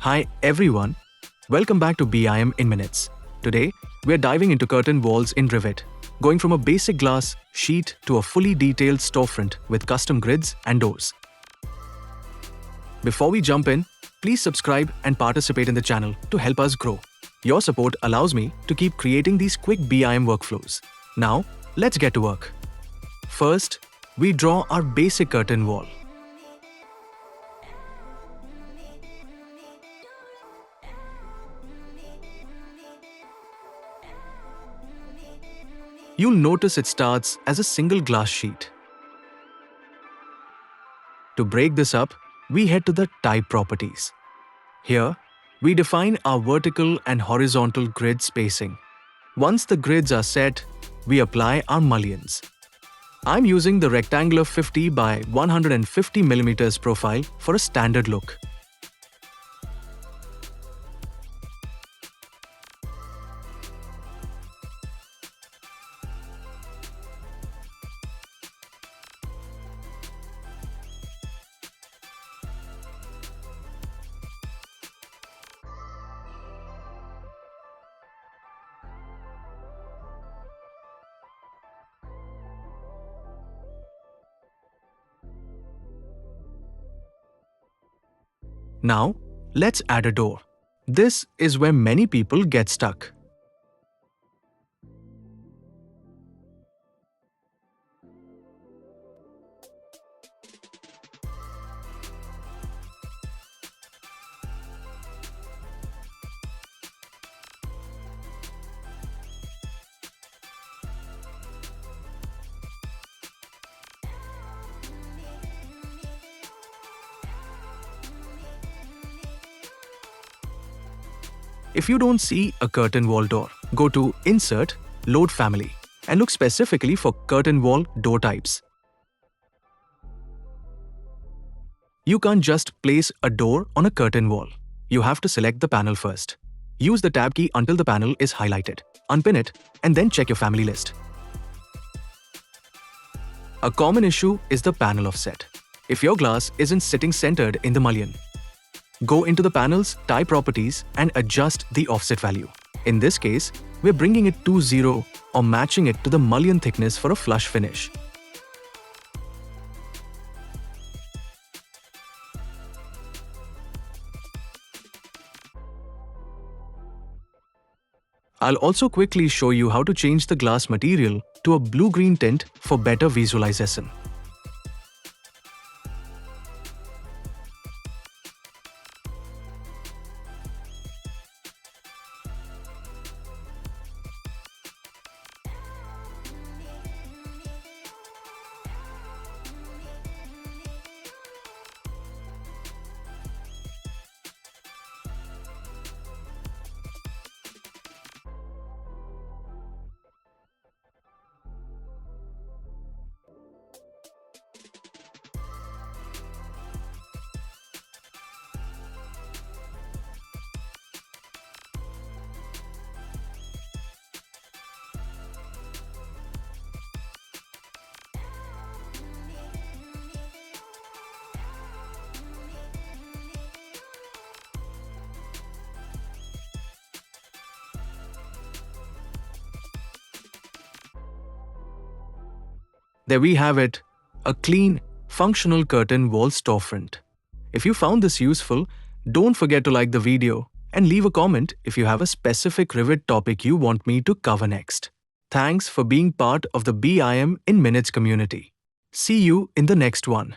Hi everyone, welcome back to BIM in Minutes. Today, we're diving into curtain walls in Revit, going from a basic glass sheet to a fully detailed storefront with custom grids and doors. Before we jump in, please subscribe and participate in the channel to help us grow. Your support allows me to keep creating these quick BIM workflows. Now, let's get to work. First, we draw our basic curtain wall. You'll notice it starts as a single glass sheet. To break this up, we head to the type properties. Here, we define our vertical and horizontal grid spacing. Once the grids are set, we apply our mullions. I'm using the rectangular 50 by 150 mm profile for a standard look. Now, let's add a door. This is where many people get stuck. If you don't see a curtain wall door, go to Insert, Load Family, and look specifically for curtain wall door types. You can't just place a door on a curtain wall. You have to select the panel first. Use the Tab key until the panel is highlighted. Unpin it, and then check your family list. A common issue is the panel offset. If your glass isn't sitting centered in the mullion, go into the panel's type properties and adjust the offset value. In this case, we're bringing it to 0 or matching it to the mullion thickness for a flush finish. I'll also quickly show you how to change the glass material to a blue-green tint for better visualization. There we have it, a clean, functional curtain wall storefront. If you found this useful, don't forget to like the video and leave a comment if you have a specific Revit topic you want me to cover next. Thanks for being part of the BIM in Minutes community. See you in the next one.